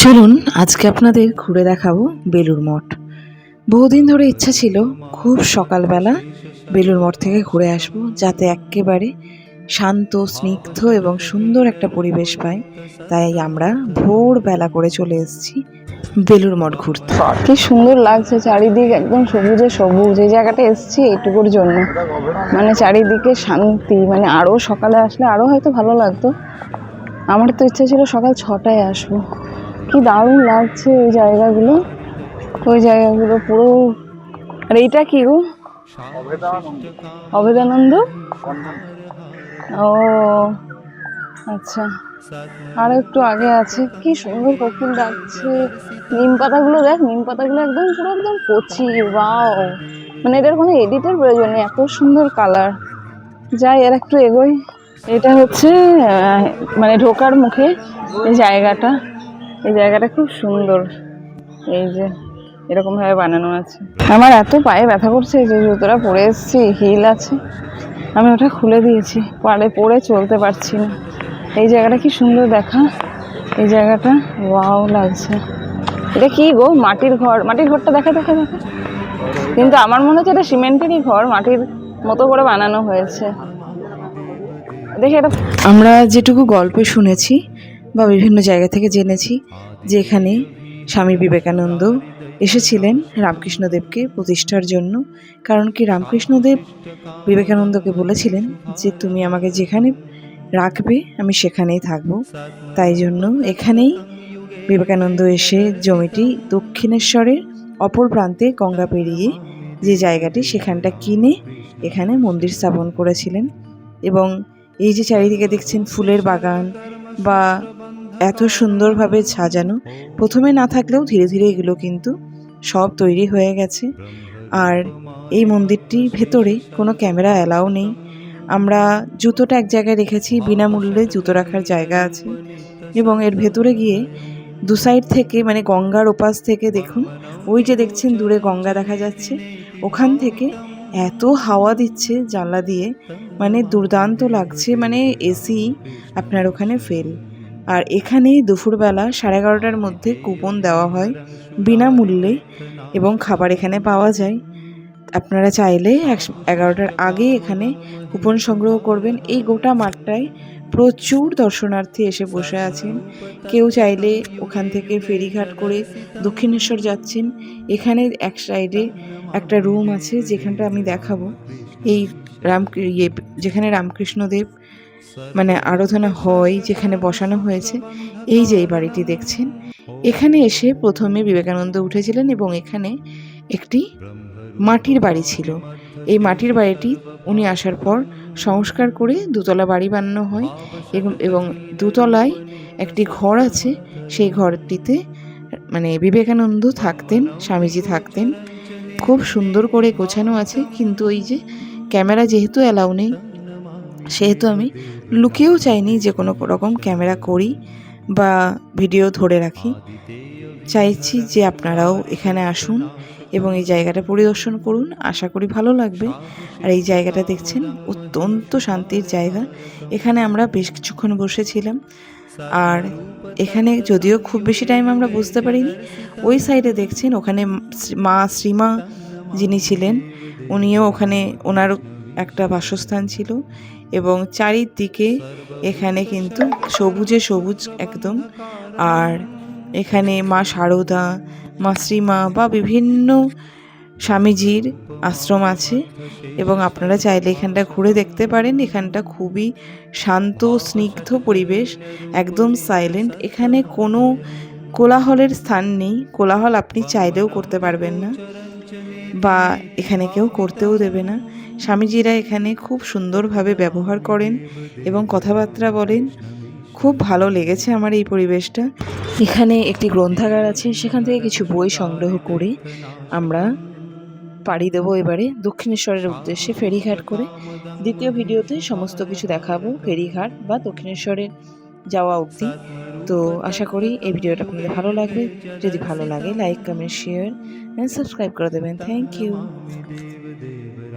চলুন আজকে আপনাদের ঘুরে দেখাবো বেলুড় মঠ। বহুদিন ধরে ইচ্ছা ছিল খুব সকালবেলা বেলুড় মঠ থেকে ঘুরে আসবো, যাতে একেবারে শান্ত, স্নিগ্ধ এবং সুন্দর একটা পরিবেশ পাই। তাই আমরা ভোরবেলা করে চলে এসেছি বেলুড় মঠ ঘুরতে। কি সুন্দর লাগছে, চারিদিক একদম সবুজে সবুজ। এই জায়গাটা এসেছি এইটুকুর জন্য, মানে চারিদিকে শান্তি। মানে আরো সকালে আসলে আরো হয়তো ভালো লাগতো। আমার তো ইচ্ছা ছিল সকাল 6টায় আসবো। কি দারুণ লাগছে ওই জায়গাগুলো, পুরো। আর এইটা কি গো? অভেদানন্দ। ও আচ্ছা, আরো একটু আগে আছে। কি সুন্দর কোকিল ডাকছে। নিম পাতাগুলো দেখ, নিম পাতাগুলো একদম পুরো একদম কচি। ওয়াও, মানে এটার কোনো এডিটের প্রয়োজন নেই, এত সুন্দর কালার। যাই এর একটু এগোই। এটা হচ্ছে মানে ঢোকার মুখে এই জায়গাটা খুব সুন্দর। এই যে এরকম ভাবে বানানো আছে। আমার এত পায়ে ব্যথা করছে যে জুতোটা পরে এসেছি, হিল আছে, আমি ওটা খুলে দিয়েছি, পরে চলতে পারছি না। এই জায়গাটা কি সুন্দর দেখা, এই জায়গাটা ওয়াও লাগছে। এটা কি গো? মাটির ঘর। মাটির ঘরটা দেখা দেখা দেখা, কিন্তু আমার মনে হচ্ছে এটা সিমেন্টেরই ঘর, মাটির মতো করে বানানো হয়েছে। দেখি এটা। আমরা যেটুকু গল্পে শুনেছি বা বিভিন্ন জায়গা থেকে জেনেছি যে এখানে স্বামী বিবেকানন্দ এসেছিলেন রামকৃষ্ণদেবকে প্রতিষ্ঠার জন্য। কারণ কি, রামকৃষ্ণদেব বিবেকানন্দকে বলেছিলেন যে তুমি আমাকে যেখানে রাখবে আমি সেখানেই থাকবো। তাই জন্য এখানেই বিবেকানন্দ এসে জমিটি দক্ষিণেশ্বরের অপর প্রান্তে গঙ্গা পেরিয়ে যে জায়গাটি, সেখানটা কিনে এখানে মন্দির স্থাপন করেছিলেন। এবং এই যে চারিদিকে দেখছেন ফুলের বাগান বা এত সুন্দরভাবে সাজানো, প্রথমে না থাকলেও ধীরে ধীরে এগুলো কিন্তু সব তৈরি হয়ে গেছে। আর এই মন্দিরটির ভেতরে কোনো ক্যামেরা অ্যালাউ নেই। আমরা জুতোটা এক জায়গায় রেখেছি, বিনামূল্যে জুতো রাখার জায়গা আছে। এবং এর ভেতরে গিয়ে দু সাইড থেকে, মানে গঙ্গার ওপাশ থেকে দেখুন, ওই যে দেখছেন দূরে গঙ্গা দেখা যাচ্ছে, ওখান থেকে এত হাওয়া দিচ্ছে জানলা দিয়ে, মানে দুর্দান্ত লাগছে। মানে এসি আপনার ওখানে ফেল। আর এখানে দুপুরবেলা 11:30টার মধ্যে কুপন দেওয়া হয় বিনামূল্যে, এবং খাবার এখানে পাওয়া যায়। আপনারা চাইলে 11টার আগে এখানে কুপন সংগ্রহ করবেন। এই গোটা মাঠটায় প্রচুর দর্শনার্থী এসে বসে আছেন। কেউ চাইলে ওখান থেকে ফেরিঘাট করে দক্ষিণেশ্বর যাচ্ছেন। এখানে এক সাইডে একটা রুম আছে, যেখানটা আমি দেখাবো। এই যেখানে রামকৃষ্ণদেব মানে আরাধনা হয়, যেখানে বসানো হয়েছে, এই যে এই বাড়িটি দেখছেন, এখানে এসে প্রথমে বিবেকানন্দ উঠেছিলেন এবং এখানে একটি মাটির বাড়ি ছিল। এই মাটির বাড়িটি উনি আসার পর সংস্কার করে দোতলা বাড়ি বানানো হয়, এবং দোতলায় একটি ঘর আছে। সেই ঘরটিতে মানে বিবেকানন্দ থাকতেন, স্বামীজি থাকতেন। খুব সুন্দর করে গোছানো আছে, কিন্তু ওই যে ক্যামেরা যেহেতু অ্যালাউ নেই, সেহেতু আমি লুকিয়েও চাইনি যে কোনো রকম ক্যামেরা করি বা ভিডিও ধরে রাখি। চাইছি যে আপনারাও এখানে আসুন এবং এই জায়গাটা পরিদর্শন করুন, আশা করি ভালো লাগবে। আর এই জায়গাটা দেখছেন, অত্যন্ত শান্তির জায়গা। এখানে আমরা বেশ কিছুক্ষণ বসেছিলাম। আর এখানে যদিও খুব বেশি টাইম আমরা বুঝতে পারিনি, ওই সাইডে দেখছেন ওখানে মা শ্রীমা যিনি ছিলেন, উনিও ওখানে, ওনার একটা বাসস্থান ছিল। এবং চারিদিকে এখানে কিন্তু সবুজে সবুজ একদম। আর এখানে মা শারদা, মা শ্রীমা বা বিভিন্ন স্বামীজির আশ্রম আছে, এবং আপনারা চাইলে এখানটা ঘুরে দেখতে পারেন। এখানটা খুবই শান্ত স্নিগ্ধ পরিবেশ, একদম সাইলেন্ট। এখানে কোনো কোলাহলের স্থান নেই, কোলাহল আপনি চাইলেও করতে পারবেন না বা এখানে কেউ করতেও দেবে না। স্বামীজিরা এখানে খুব সুন্দরভাবে ব্যবহার করেন এবং কথাবার্তা বলেন। খুব ভালো লেগেছে আমার এই পরিবেশটা। এখানে একটি গ্রন্থাগার আছে, সেখান থেকে কিছু বই সংগ্রহ করে আমরা পাড়ি দেবো এবারে দক্ষিণেশ্বরের উদ্দেশ্যে ফেরিঘাট করে। দ্বিতীয় ভিডিওতে সমস্ত কিছু দেখাবো ফেরিঘাট বা দক্ষিণেশ্বরের যাওয়া অবধি। তো আশা করি এই ভিডিওটা আপনাদের ভালো লাগবে। যদি ভালো লাগে, like, comment, share and subscribe করে দেবেন। Thank you.